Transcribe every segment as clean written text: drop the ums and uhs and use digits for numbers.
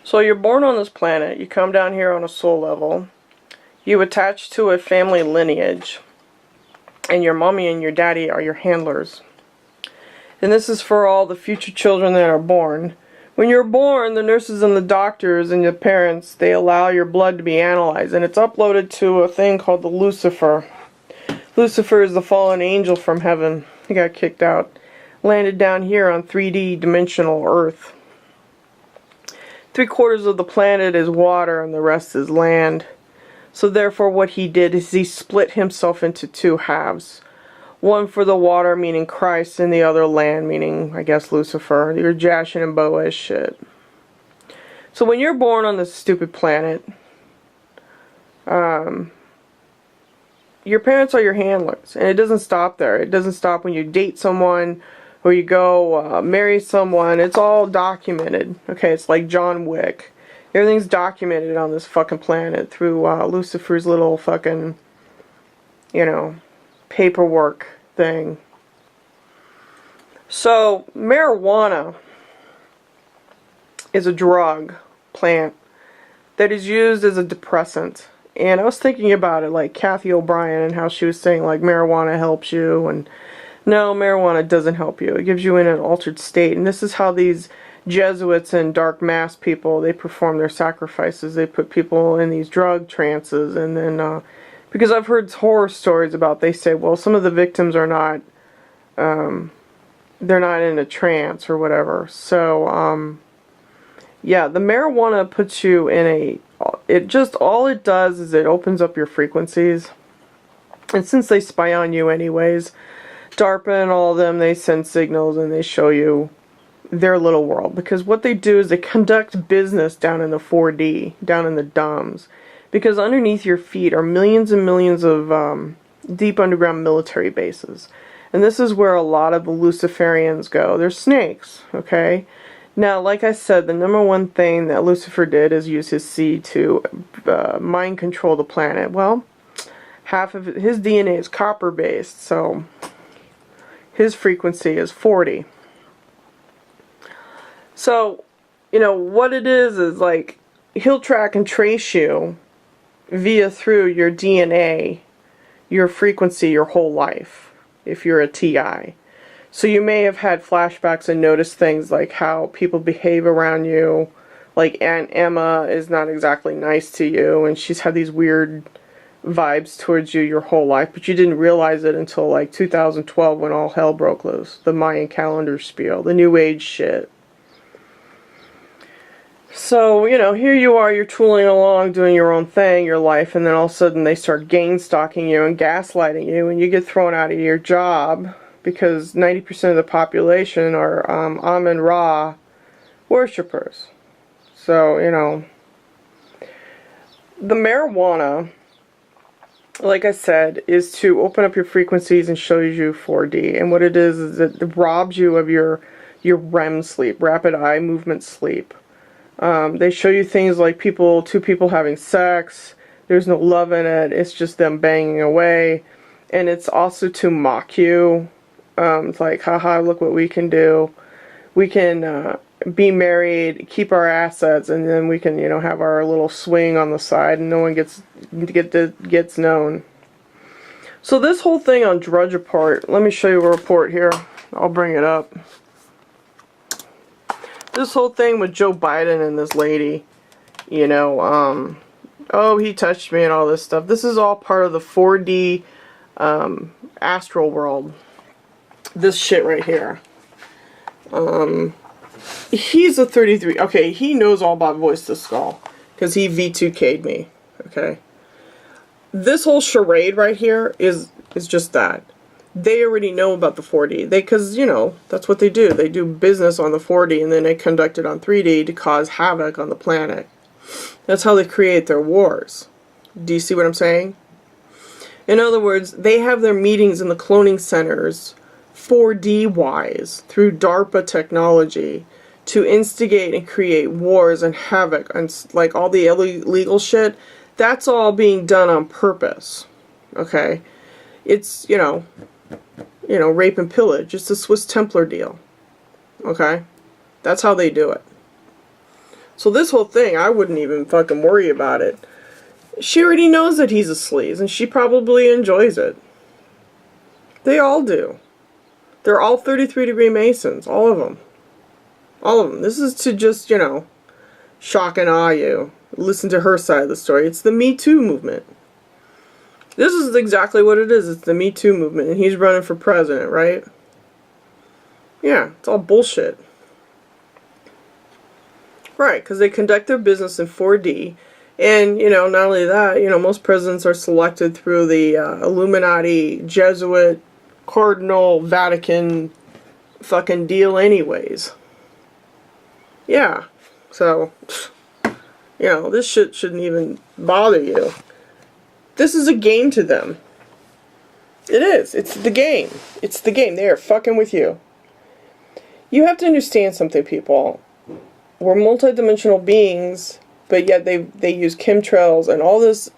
So you're born on this planet, you come down here on a soul level, you attach to a family lineage, and your mommy and your daddy are your handlers. And this is for all the future children that are born. When you're born, the nurses and the doctors and your parents, they allow your blood to be analyzed, and it's uploaded to a thing called the Lucifer. Lucifer is the fallen angel from heaven. He got kicked out. Landed down here on 3D dimensional Earth. 3/4 of the planet is water and the rest is land. So therefore what he did is he split himself into two halves. One for the water, meaning Christ, and the other land, meaning, I guess, Lucifer. Your Jashin and Boaz shit. So when you're born on this stupid planet, your parents are your handlers. And it doesn't stop there. It doesn't stop when you date someone or you go marry someone. It's all documented. Okay, it's like John Wick. Everything's documented on this fucking planet through Lucifer's little fucking, you know, paperwork thing. So, marijuana is a drug plant that is used as a depressant. And I was thinking about it, like Kathy O'Brien, and how she was saying, like, marijuana helps you, and no, marijuana doesn't help you. It gives you in an altered state. And this is how these Jesuits and dark mass people, they perform their sacrifices. They put people in these drug trances, and then because I've heard horror stories about, they say, well, some of the victims are not, they're not in a trance or whatever. So, yeah, the marijuana puts you in a, it just, all it does is it opens up your frequencies. And since they spy on you anyways, DARPA and all of them, they send signals and they show you their little world. Because what they do is they conduct business down in the 4D, down in the dumbs. Because underneath your feet are millions and millions of deep underground military bases. And this is where a lot of the Luciferians go. They're snakes, okay? Now, like I said, the number one thing that Lucifer did is use his seed to mind control the planet. Well, half of his DNA is copper-based, so his frequency is 40. So, you know, what it is like, he'll track and trace you via through your DNA, your frequency, your whole life, if you're a TI. So you may have had flashbacks and noticed things like how people behave around you, like Aunt Emma is not exactly nice to you, and she's had these weird vibes towards you your whole life, but you didn't realize it until like 2012 when all hell broke loose. The Mayan calendar spiel, the New Age shit. So, you know, here you are, you're tooling along, doing your own thing, your life, and then all of a sudden they start gain-stalking you and gaslighting you, and you get thrown out of your job because 90% of the population are Amun-Ra worshippers. So, you know, the marijuana, like I said, is to open up your frequencies and show you 4D. And what it is it robs you of your REM sleep, rapid eye movement sleep. They show you things like two people having sex. There's no love in it. It's just them banging away. And it's also to mock you. It's like, haha, look what we can do. We can be married, keep our assets, and then we can, you know, have our little swing on the side, and no one gets known. So this whole thing on Drudge Report, let me show you a report here. I'll bring it up. This whole thing with Joe Biden and this lady, you know, oh, he touched me and all this stuff. This is all part of the 4D astral world. This shit right here. He's a 33. Okay, he knows all about Voice to Skull because he V2K'd me. Okay. This whole charade right here is just that. They already know about the 4D. Because, you know, that's what they do. They do business on the 4D and then they conduct it on 3D to cause havoc on the planet. That's how they create their wars. Do you see what I'm saying? In other words, they have their meetings in the cloning centers 4D-wise through DARPA technology to instigate and create wars and havoc and like all the illegal shit. That's all being done on purpose. Okay? It's, you know, rape and pillage. It's a Swiss Templar deal. Okay? That's how they do it. So this whole thing, I wouldn't even fucking worry about it. She already knows that he's a sleaze, and she probably enjoys it. They all do. They're all 33-degree Masons. All of them. All of them. This is to just, you know, shock and awe you. Listen to her side of the story. It's the Me Too movement. This is exactly what it is. It's the Me Too movement, and he's running for president, right? Yeah, it's all bullshit. Right, because they conduct their business in 4D, and, you know, not only that, you know, most presidents are selected through the Illuminati, Jesuit, Cardinal, Vatican fucking deal anyways. Yeah, so, you know, this shit shouldn't even bother you. This is a game to them. It is. It's the game. It's the game. They are fucking with you. You have to understand something, people. We're multidimensional beings, but yet they use chemtrails and all this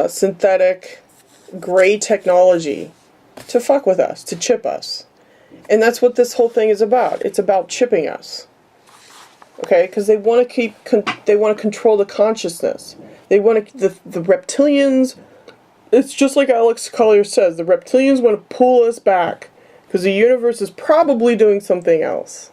synthetic gray technology to fuck with us, to chip us. And that's what this whole thing is about. It's about chipping us. Okay? Because they want to they want to control the consciousness. They want to, the reptilians, it's just like Alex Collier says, the reptilians want to pull us back because the universe is probably doing something else.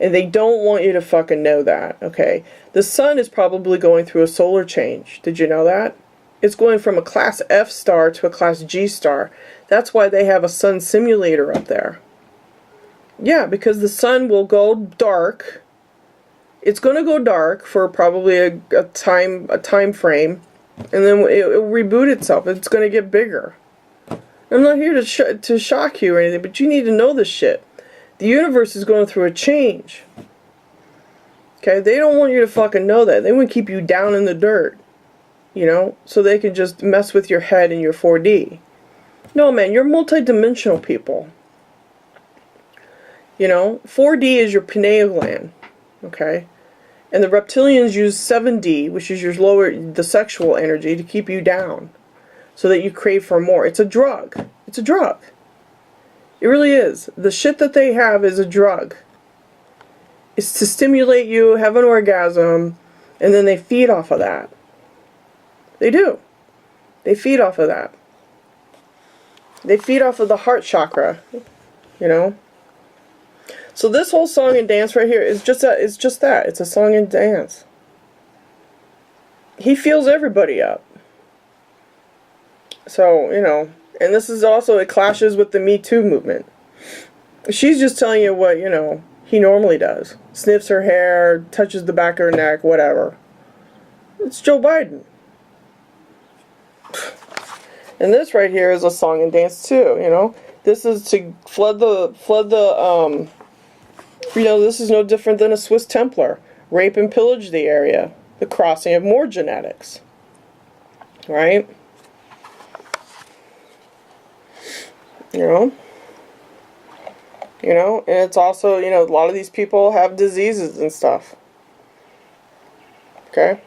And they don't want you to fucking know that, okay? The sun is probably going through a solar change. Did you know that? It's going from a class F star to a class G star. That's why they have a sun simulator up there. Yeah, because the sun will go dark. It's going to go dark for probably a time frame, and then it'll reboot itself. It's going to get bigger. I'm not here to shock you or anything, but you need to know this shit. The universe is going through a change. Okay? They don't want you to fucking know that. They want to keep you down in the dirt. You know? So they can just mess with your head and your 4D. No, man, you're multidimensional people. You know? 4D is your pineal gland. Okay? And the reptilians use 7D, which is the sexual energy, to keep you down. So that you crave for more. It's a drug. It's a drug. It really is. The shit that they have is a drug. It's to stimulate you, have an orgasm, and then they feed off of that. They do. They feed off of that. They feed off of the heart chakra. You know? So this whole song and dance right here is just that. It's just that. It's a song and dance. He feels everybody up. So, you know, and this is also, it clashes with the Me Too movement. She's just telling you what, you know, he normally does. Sniffs her hair, touches the back of her neck, whatever. It's Joe Biden. And this right here is a song and dance too, you know. This is to flood the you know, this is no different than a Swiss Templar. Rape and pillage the area. The crossing of more genetics. Right? You know, and it's also, you know, a lot of these people have diseases and stuff. Okay.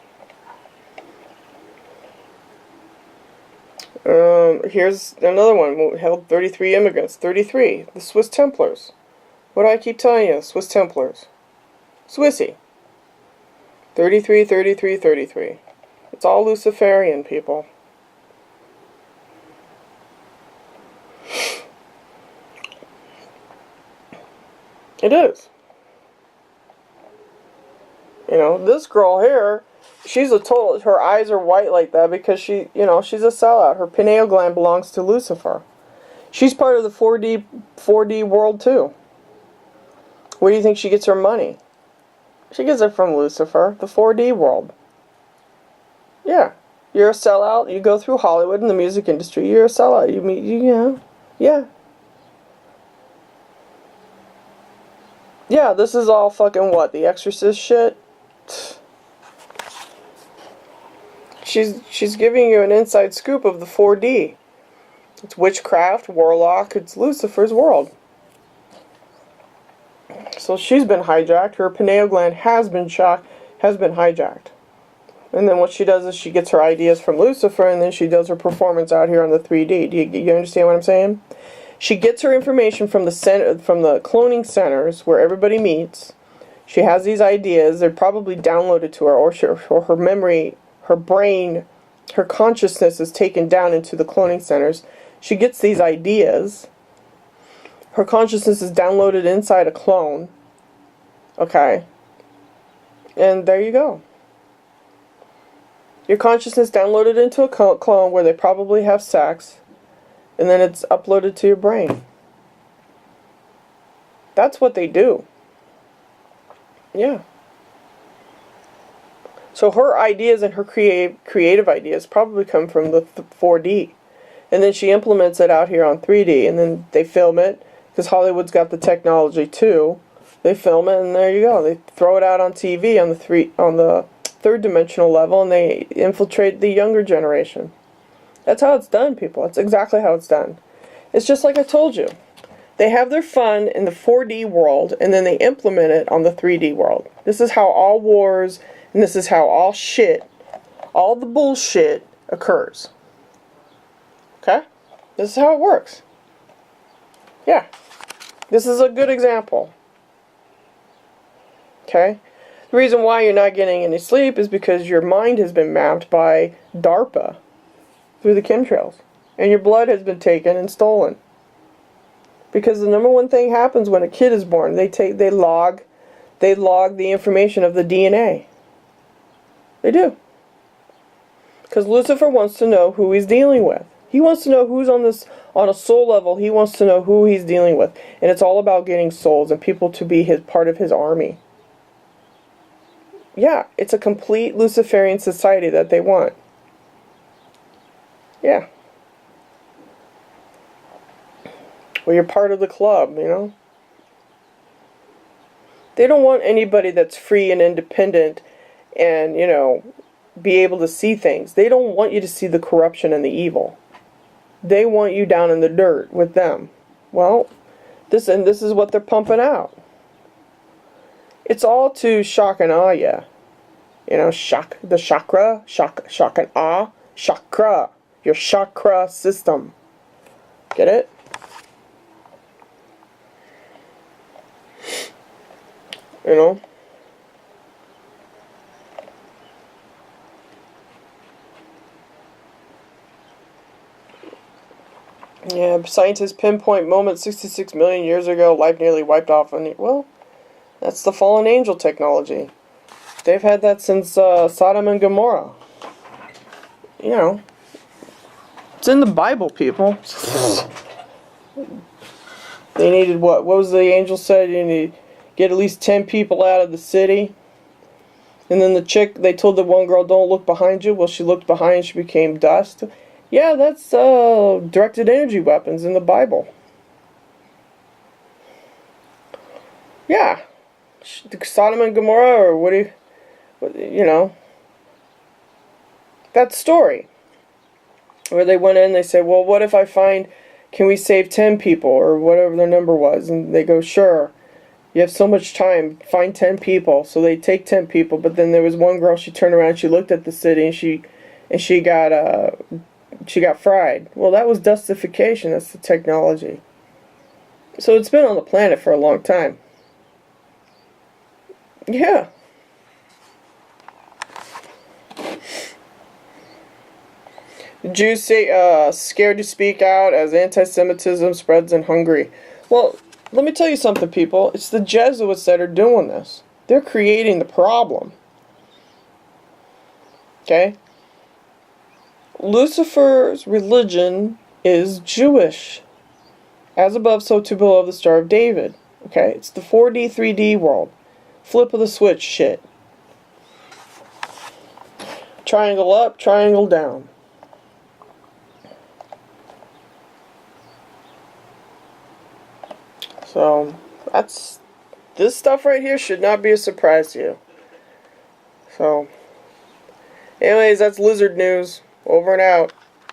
Here's another one. Held 33 immigrants. 33. The Swiss Templars. What do I keep telling you? Swiss Templars. Swissy. 33, 33, 33. It's all Luciferian, people. It is. You know, this girl here, she's a total, her eyes are white like that because she, you know, she's a sellout. Her pineal gland belongs to Lucifer. She's part of the 4D world too. Where do you think she gets her money? She gets it from Lucifer, the 4D world. Yeah. You're a sellout, you go through Hollywood and the music industry, you're a sellout. You know, yeah. Yeah, this is all fucking what? The Exorcist shit? She's giving you an inside scoop of the 4D. It's witchcraft, warlock, it's Lucifer's world. So she's been hijacked. Her pineal gland has been hijacked. And then what she does is she gets her ideas from Lucifer, and then she does her performance out here on the 3D. Do you understand what I'm saying? She gets her information from the cloning centers where everybody meets. She has these ideas. They're probably downloaded to her, or her memory, her brain, her consciousness is taken down into the cloning centers. She gets these ideas. Her consciousness is downloaded inside a clone. Okay. And there you go. Your consciousness downloaded into a clone where they probably have sex, and then it's uploaded to your brain. That's what they do. Yeah. So her ideas and her creative ideas probably come from the 4D. And then she implements it out here on 3D, and then they film it, because Hollywood's got the technology too. They film it, and there you go. They throw it out on TV on the third dimensional level, and they infiltrate the younger generation. That's how it's done, people. That's exactly how it's done. It's just like I told you. They have their fun in the 4D world, and then they implement it on the 3D world. This is how all wars, and this is how all shit, all the bullshit occurs. Okay? This is how it works. Yeah. This is a good example. Okay? The reason why you're not getting any sleep is because your mind has been mapped by DARPA through the chemtrails. And your blood has been taken and stolen. Because the number one thing happens when a kid is born, they log the information of the DNA. They do. Because Lucifer wants to know who he's dealing with. He wants to know who's on a soul level. He wants to know who he's dealing with. And it's all about getting souls and people to be part of his army. Yeah, it's a complete Luciferian society that they want. Yeah. Well, you're part of the club, you know? They don't want anybody that's free and independent and, you know, be able to see things. They don't want you to see the corruption and the evil. They want you down in the dirt with them. Well, this is what they're pumping out. It's all to shock and awe you. You know, shock and awe, chakra. Your chakra system. Get it? You know? Yeah, scientists pinpoint moment 66 million years ago, life nearly wiped off. Well, that's the fallen angel technology. They've had that since Sodom and Gomorrah. You know, it's in the Bible, people. They needed what? What was the angel said? You need to get at least 10 people out of the city. And then they told the one girl, don't look behind you. Well, she looked behind, she became dust. Yeah, that's directed energy weapons in the Bible. Yeah. Sodom and Gomorrah, or you know, that story. Where they went in, they said, well, what if can we save 10 people, or whatever their number was? And they go, sure. You have so much time, find 10 people. So they take 10 people, but then there was one girl, she turned around, she looked at the city, and she got fried. Well, that was dustification. That's the technology. So it's been on the planet for a long time. Yeah. The Jews say scared to speak out as anti-Semitism spreads in Hungary. Well, let me tell you something, people. It's the Jesuits that are doing this. They're creating the problem. Okay? Lucifer's religion is Jewish. As above, so too below, the Star of David. Okay? It's the 4D, 3D world. Flip of the switch shit. Triangle up, triangle down. So, this stuff right here should not be a surprise to you. So, anyways, that's Lizard News. Over and out.